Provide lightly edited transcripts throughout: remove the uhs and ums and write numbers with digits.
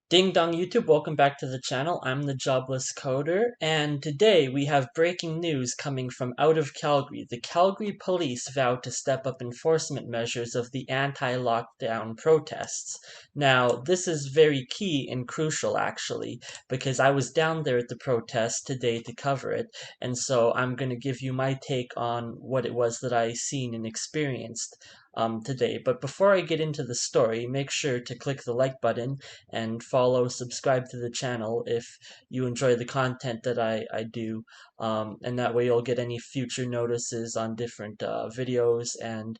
Ding dong YouTube, welcome back to the channel. I'm the Jobless Coder, and today we have breaking news coming from out of Calgary. The Calgary police vowed to step up enforcement measures of the anti-lockdown protests. Now, this is very key and crucial actually, because I was down there at the protest today to cover it, and so I'm going to give you my take on what it was that I seen and experienced today. But before I get into the story, make sure to click the like button and subscribe to the channel if you enjoy the content that I do. And that way you'll get any future notices on different videos and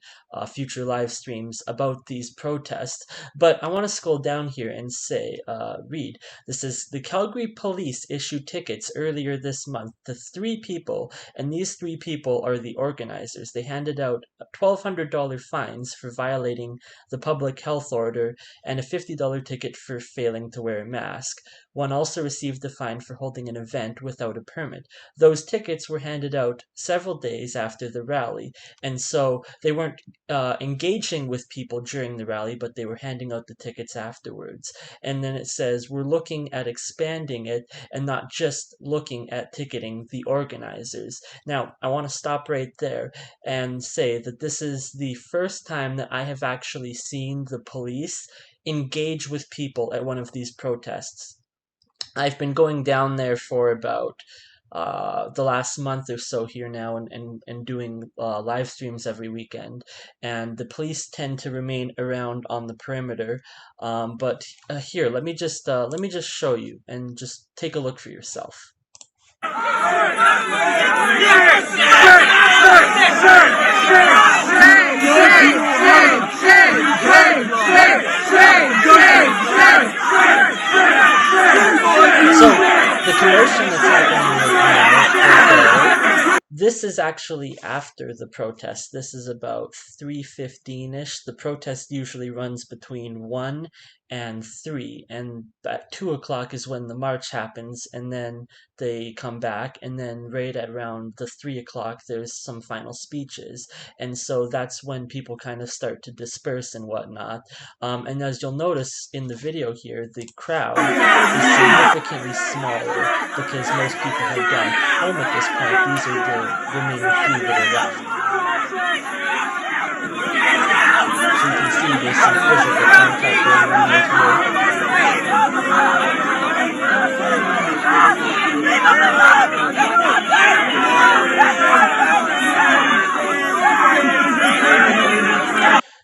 future live streams about these protests. But I want to scroll down here and say, read. This is the Calgary police issued tickets earlier this month to 3 people, and these 3 people are the organizers. They handed out $1,200 fines for violating the public health order and a $50 ticket for failing to wear a mask. One also received a fine for holding an event without a permit. Those tickets were handed out several days after the rally, and so they weren't engaging with people during the rally, but they were handing out the tickets afterwards. And then it says, we're looking at expanding it and not just looking at ticketing the organizers. Now, I want to stop right there and say that this is the first time that I have actually seen the police engage with people at one of these protests. I've been going down there for about the last month or so here now, and doing live streams every weekend, and the police tend to remain around on the perimeter. But here, let me just show you and just take a look for yourself. So the commotion that's happening right now, this is actually after the protest. This is about 3:15ish. The protest usually runs between 1 and 3, and at 2 o'clock is when the march happens, and then they come back, and then right at around the 3 o'clock there's some final speeches, and so that's when people kind of start to disperse and whatnot. And as you'll notice in the video here, the crowd is significantly smaller because most people have gone home at this point. These are the remaining few that are left. So you can see there's some physical contact going on right here.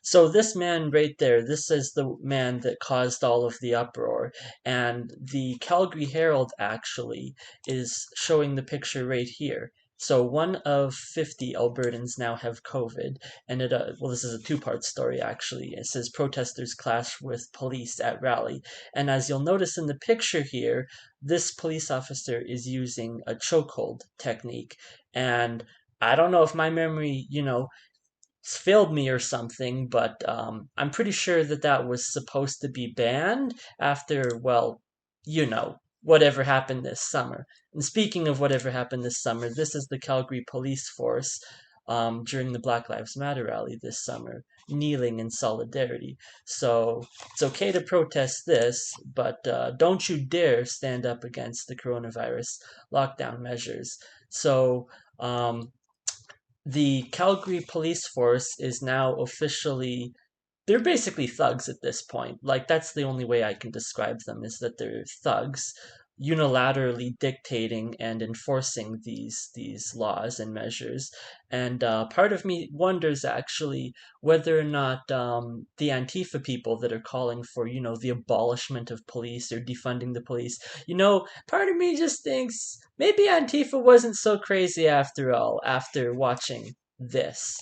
So this man right there, this is the man that caused all of the uproar, and the Calgary Herald actually is showing the picture right here. So 1 of 50 Albertans now have COVID, and well, this is a two-part story actually. It says protesters clash with police at rally, and as you'll notice in the picture here, this police officer is using a chokehold technique, and I don't know if my memory, failed me or something, but I'm pretty sure that that was supposed to be banned after, well, whatever happened this summer. And speaking of whatever happened this summer, this is the Calgary police force during the Black Lives Matter rally this summer, kneeling in solidarity. So it's okay to protest this, but don't you dare stand up against the coronavirus lockdown measures. So, the Calgary police force is now officially, they're basically thugs at this point. Like, that's the only way I can describe them, is that they're thugs unilaterally dictating and enforcing these laws and measures. And part of me wonders actually whether or not the Antifa people that are calling for, the abolishment of police or defunding the police, part of me just thinks maybe Antifa wasn't so crazy after all, after watching this.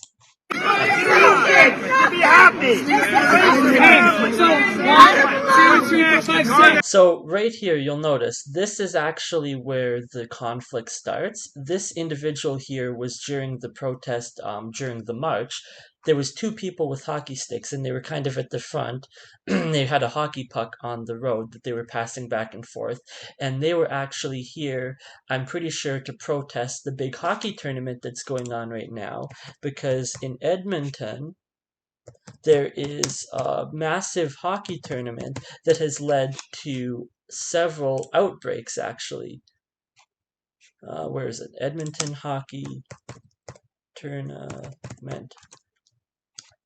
So right here, you'll notice this is actually where the conflict starts. This individual here was during the protest, during the march. There was 2 people with hockey sticks, and they were kind of at the front. They had a hockey puck on the road that they were passing back and forth, and they were actually here, I'm pretty sure, to protest the big hockey tournament that's going on right now, because in Edmonton, there is a massive hockey tournament that has led to several outbreaks, actually. Where is it? Edmonton Hockey Tournament.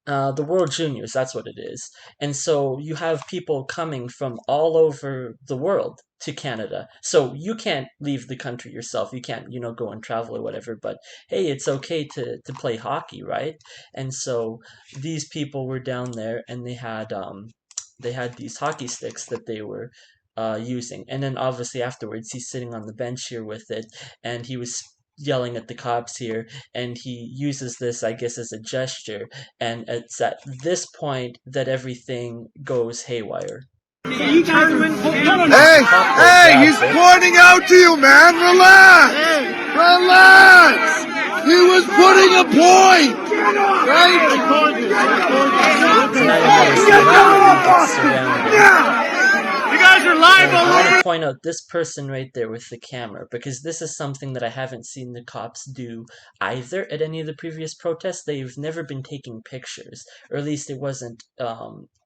The World Juniors, that's what it is. And so you have people coming from all over the world to Canada. So you can't leave the country yourself. You can't, go and travel or whatever, but hey, it's okay to play hockey, right? And so these people were down there and they had these hockey sticks that they were using. And then obviously afterwards he's sitting on the bench here with it, and he was yelling at the cops here, and he uses this, I guess, as a gesture, and it's at this point that everything goes haywire. Hey, hey, he's pointing out to you, man. Relax. Relax. He was putting a point. Right? You guys are live all over. I want to point out this person right there with the camera, because this is something that I haven't seen the cops do either at any of the previous protests. They've never been taking pictures, or at least it wasn't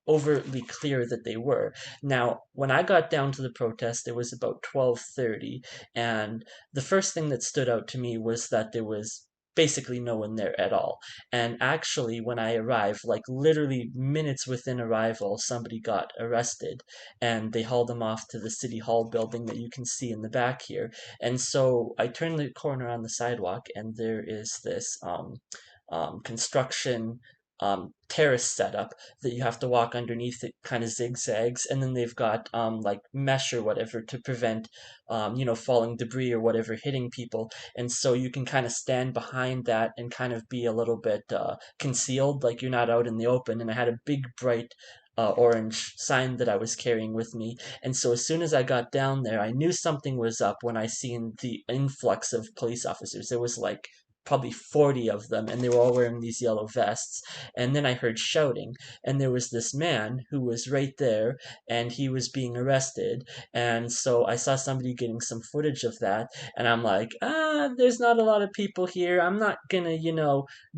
overtly clear that they were. Now, when I got down to the protest, it was about 12:30, and the first thing that stood out to me was that there was basically no one there at all. And actually, when I arrived, like literally minutes within arrival, somebody got arrested, and they hauled him off to the city hall building that you can see in the back here. And so I turned the corner on the sidewalk, and there is this construction terrace setup that you have to walk underneath. It kind of zigzags, and then they've got like mesh or whatever to prevent falling debris or whatever hitting people. And so you can kind of stand behind that and kind of be a little bit concealed, like you're not out in the open. And I had a big bright orange sign that I was carrying with me. And so as soon as I got down there, I knew something was up when I seen the influx of police officers. There was like probably 40 of them, and they were all wearing these yellow vests. And then I heard shouting, and there was this man who was right there, and he was being arrested. And so I saw somebody getting some footage of that, and I'm like, there's not a lot of people here. I'm not gonna,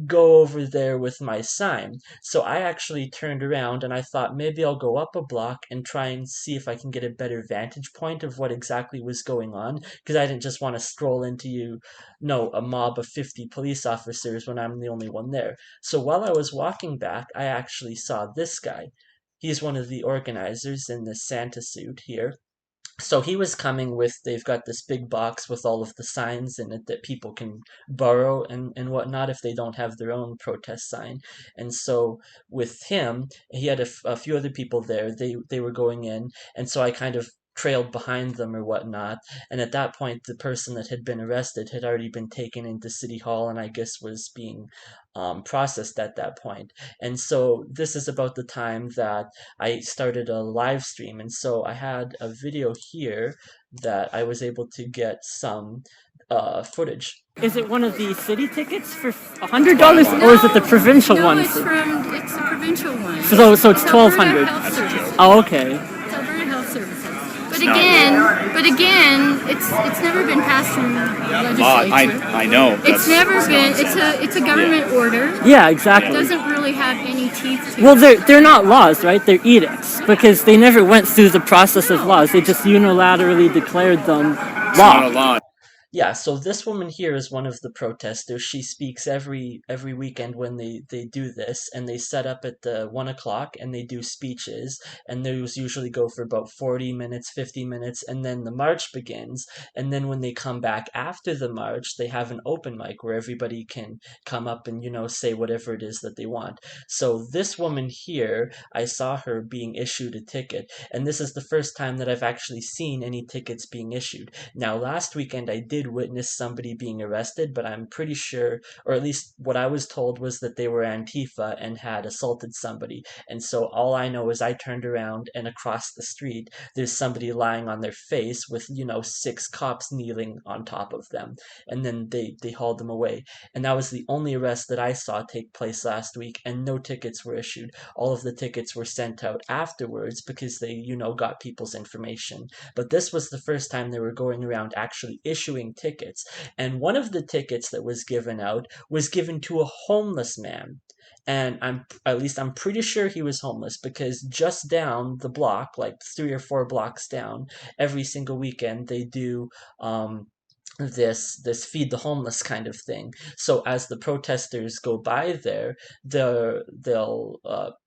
go over there with my sign. So I actually turned around and I thought maybe I'll go up a block and try and see if I can get a better vantage point of what exactly was going on, because I didn't just want to stroll into a mob of 50 police officers when I'm the only one there. So while I was walking back, I actually saw this guy. He's one of the organizers in this Santa suit here. So he was coming with, they've got this big box with all of the signs in it that people can borrow and whatnot if they don't have their own protest sign. And so with him, he had a few other people there. They were going in, and so I kind of trailed behind them or whatnot. And at that point, the person that had been arrested had already been taken into City Hall, and I guess was being processed at that point. And so this is about the time that I started a live stream, and so I had a video here that I was able to get some footage. Is it one of the city tickets for $100, or is it the provincial one? It's the provincial one. So it's 1,200. Oh, okay. It's Alberta Health Services. But again, it's never been passed through legislature. I know. It's never been. It's a government order. Yeah, exactly. It doesn't really have any teeth to it. Well, they're not laws, right? They're edicts, because they never went through the process of laws. They just unilaterally declared them law. Not a law. Yeah, so this woman here is one of the protesters. She speaks every weekend when they do this, and they set up at the 1 o'clock and they do speeches, and those usually go for about 40 minutes, 50 minutes, and then the march begins. And then when they come back after the march, they have an open mic where everybody can come up and say whatever it is that they want. So this woman here, I saw her being issued a ticket, and this is the first time that I've actually seen any tickets being issued. Now, last weekend I did witness somebody being arrested, but I'm pretty sure, or at least what I was told, was that they were Antifa and had assaulted somebody. And so all I know is I turned around, and across the street there's somebody lying on their face with 6 cops kneeling on top of them, and then they hauled them away. And that was the only arrest that I saw take place last week, and no tickets were issued. All of the tickets were sent out afterwards because they got people's information. But this was the first time they were going around actually issuing tickets. And one of the tickets that was given out was given to a homeless man. and I'm pretty sure he was homeless, because just down the block, like 3 or 4 blocks down, every single weekend they do um this feed the homeless kind of thing. So as the protesters go by there, they'll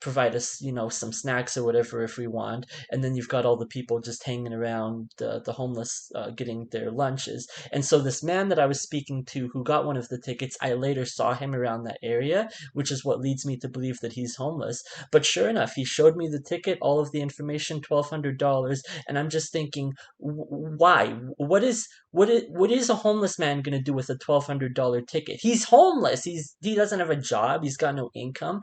provide us, some snacks or whatever if we want, and then you've got all the people just hanging around the homeless, getting their lunches. And so this man that I was speaking to, who got one of the tickets, I later saw him around that area, which is what leads me to believe that he's homeless. But sure enough, he showed me the ticket, all of the information, $1,200, and I'm just thinking, why? What is a homeless man gonna do with a $1,200 ticket? He's homeless. He doesn't have a job. He's got no income.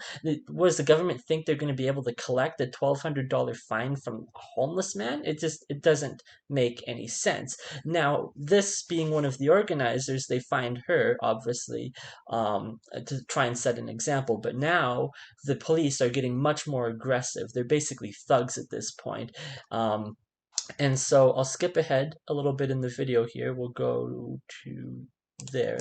What does the government think they're gonna be able to collect a $1,200 fine from a homeless man? It doesn't make any sense. Now, this being one of the organizers, they find her, obviously, to try and set an example. But now the police are getting much more aggressive. They're basically thugs at this point. And so I'll skip ahead a little bit in the video here. We'll go to there.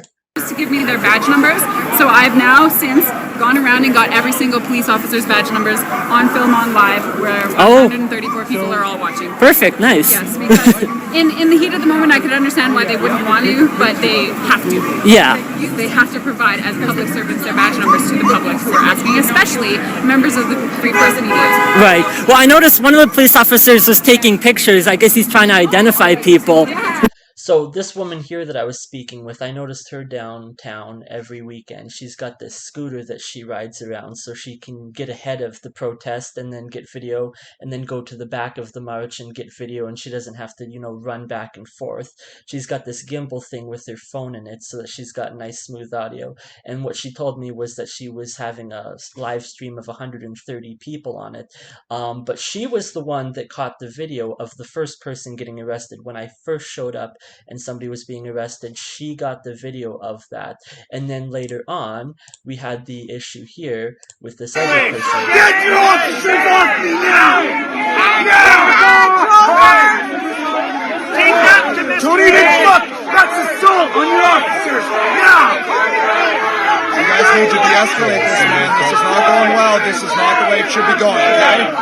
To give me their badge numbers. So I've now since gone around and got every single police officer's badge numbers on film on live, where 134 people are all watching. Perfect, nice. Yes, because in the heat of the moment I could understand why they wouldn't want to, but they have to. Yeah. They have to provide, as public servants, their badge numbers to the public who are asking, especially members of the Free Press and Media. Right. Well, I noticed one of the police officers was taking pictures. I guess he's trying to identify people. Yeah. So this woman here that I was speaking with, I noticed her downtown every weekend. She's got this scooter that she rides around so she can get ahead of the protest and then get video, and then go to the back of the march and get video, and she doesn't have to, run back and forth. She's got this gimbal thing with her phone in it so that she's got nice smooth audio. And what she told me was that she was having a live stream of 130 people on it. But she was the one that caught the video of the first person getting arrested. When I first showed up and somebody was being arrested, she got the video of that. And then later on, we had the issue here with this other person. Get your officers off me now! Now! Take that to Mr. Don't even look! That's assault on your officers! Now! You guys need to de-escalate this, man. This is not going well. This is not the way it should be going, okay?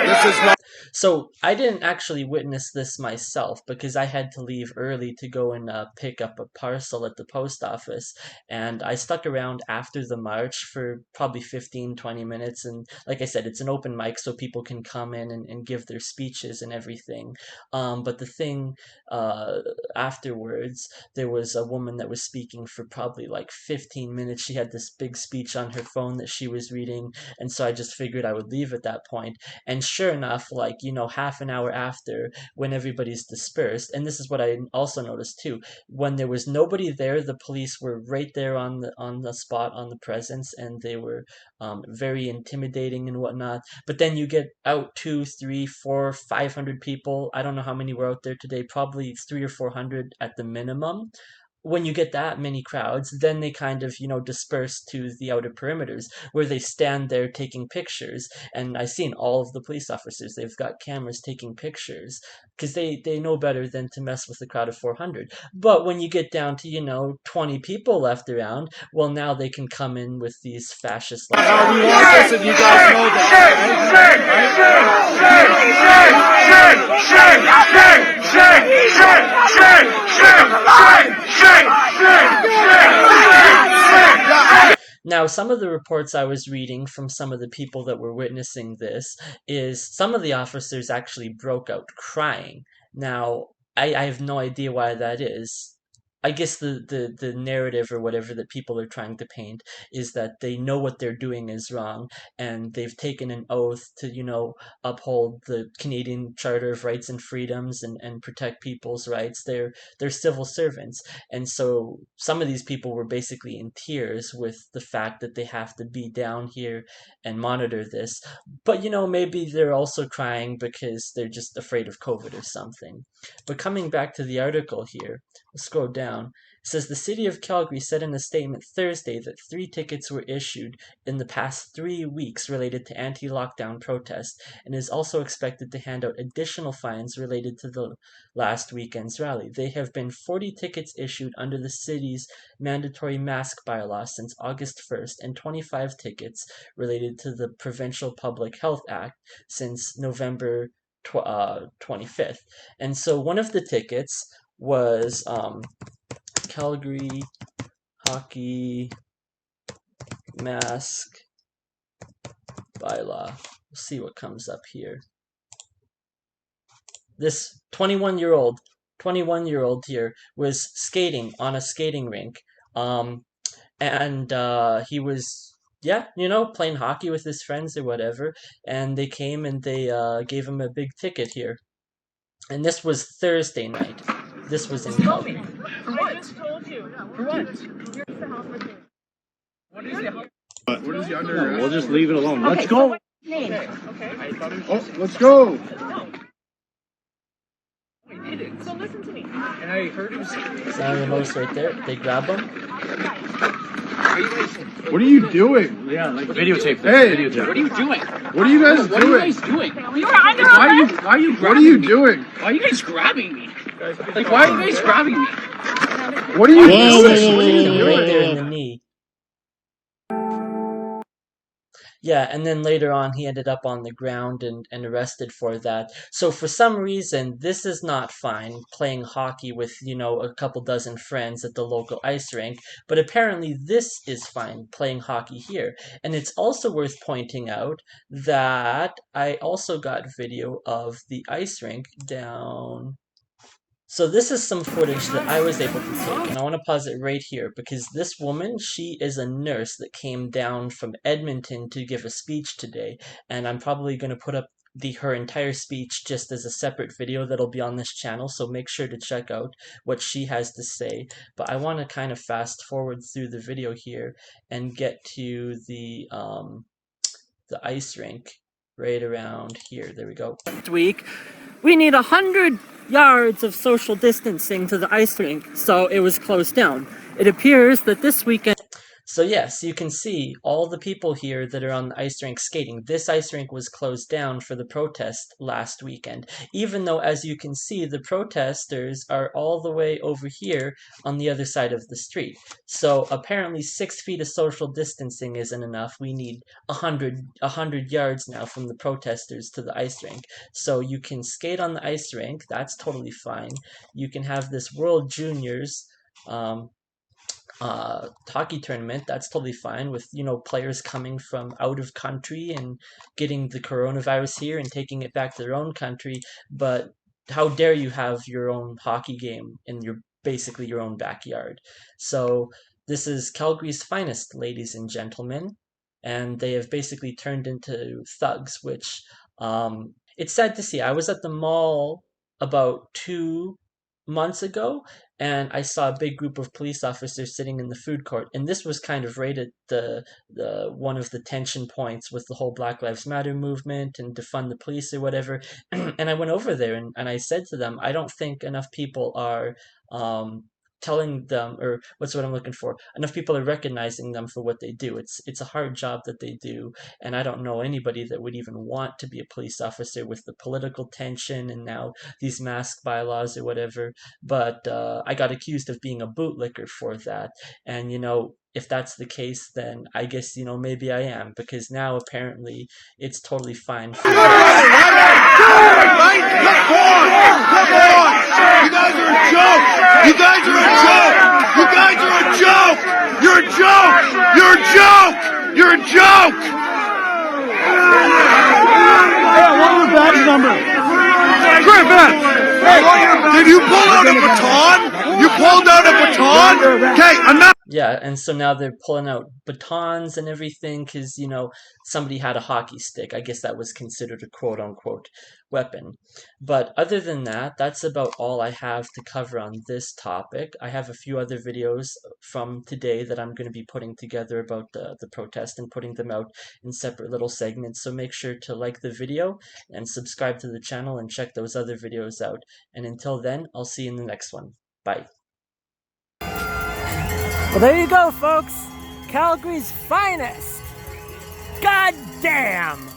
This is not... So I didn't actually witness this myself, because I had to leave early to go and pick up a parcel at the post office, and I stuck around after the march for probably 15-20 minutes. And like I said, it's an open mic, so people can come in and give their speeches and everything. But the thing, afterwards, there was a woman that was speaking for probably like 15 minutes. She had this big speech on her phone that she was reading, and so I just figured I would leave at that point. And sure enough, like, half an hour after, when everybody's dispersed, and this is what I also noticed too, when there was nobody there, the police were right there on the spot, on the presence, and they were very intimidating and whatnot. But then you get out 2, 3, 4, 500 people. I don't know how many were out there today, probably 300 or 400 at the minimum. When you get that many crowds, then they kind of, disperse to the outer perimeters, where they stand there taking pictures. And I've seen all of the police officers, they've got cameras taking pictures, because they know better than to mess with a crowd of 400. But when you get down to, 20 people left around, well, now they can come in with these fascist We want this, and you guys know Now, some of the reports I was reading from some of the people that were witnessing this is some of the officers actually broke out crying. Now, I have no idea why that is. I guess the narrative or whatever that people are trying to paint is that they know what they're doing is wrong, and they've taken an oath to, uphold the Canadian Charter of Rights and Freedoms, and protect people's rights. They're civil servants. And so some of these people were basically in tears with the fact that they have to be down here and monitor this. But, maybe they're also crying because they're just afraid of COVID or something. But coming back to the article here, Let's scroll down. It says the city of Calgary said in a statement Thursday that 3 tickets were issued in the past 3 weeks related to anti-lockdown protests, and is also expected to hand out additional fines related to the last weekend's rally. There have been 40 tickets issued under the city's mandatory mask bylaw since August 1st, and 25 tickets related to the Provincial Public Health Act since November 25th. And so one of the tickets was Calgary hockey mask bylaw. We'll see what comes up here. This 21-year-old here was skating on a skating rink, and he was, yeah, playing hockey with his friends or whatever, and they came and they gave him a big ticket here. And this was Thursday night. This was in Calgary. For what? I just told you. For what? What is the under? We'll just leave it alone. Okay, Let's go. Name. Okay. Oh, let's go. So listen to me. And I heard him say. Sound of the most right there. They grab him. What are you doing? Yeah, like videotape. Hey, Videotape. What are you doing? what are you guys What are you doing? guys doing? We were under Why are you? arrest. Why are you? What are you doing? Why are you guys grabbing me? Like, why are you guys grabbing me? What are you Him doing? right there in the knee. Yeah, and then later on he ended up on the ground and arrested for that. So for some reason, this is not fine, playing hockey with, a couple dozen friends at the local ice rink, but apparently this is fine, playing hockey here. And it's also worth pointing out that I also got video of the ice rink down. So this is some footage that I was able to take, and I want to pause it right here because this woman, she is a nurse that came down from Edmonton to give a speech today, and I'm probably going to put up her entire speech just as a separate video that'll be on this channel, so make sure to check out what she has to say. But I want to kind of fast forward through the video here and get to the ice rink right around here. There we go. Week, we need 100 yards of social distancing to the ice rink, so it was closed down. It appears that this weekend. So yes, you can see all the people here that are on the ice rink skating. This ice rink was closed down for the protest last weekend, even though, as you can see, the protesters are all the way over here on the other side of the street. So apparently 6 feet of social distancing isn't enough. We need 100 yards now from the protesters to the ice rink. So you can skate on the ice rink. That's totally fine. You can have this World Juniors hockey tournament. That's totally fine with, players coming from out of country and getting the coronavirus here and taking it back to their own country. But how dare you have your own hockey game in basically your own backyard? So this is Calgary's finest, ladies and gentlemen, and they have basically turned into thugs, which it's sad to see. I was at the mall about 2 months ago, and I saw a big group of police officers sitting in the food court, and this was kind of right at the one of the tension points with the whole Black Lives Matter movement and defund the police or whatever. And I went over there and I said to them, I don't think enough people are telling them, or what's what I'm looking for, enough people are recognizing them for what they do. It's a hard job that they do, and I don't know anybody that would even want to be a police officer with the political tension and now these mask bylaws or whatever. But I got accused of being a bootlicker for that, and if that's the case, then I guess maybe I am, because now apparently it's totally fine for Come on! You guys are a joke! You guys are a joke! You guys are a joke! You're a joke! You're a joke! You're a joke! Hey, what was badge number? Great badge! Hey, did you pull out a baton? You pulled out a baton? Okay, enough! Yeah, and so now they're pulling out batons and everything because, somebody had a hockey stick. I guess that was considered a quote-unquote weapon. But other than that, that's about all I have to cover on this topic. I have a few other videos from today that I'm going to be putting together about the protest and putting them out in separate little segments. So make sure to like the video and subscribe to the channel and check those other videos out. And until then, I'll see you in the next one. Bye. Well, there you go, folks. Calgary's finest. God damn!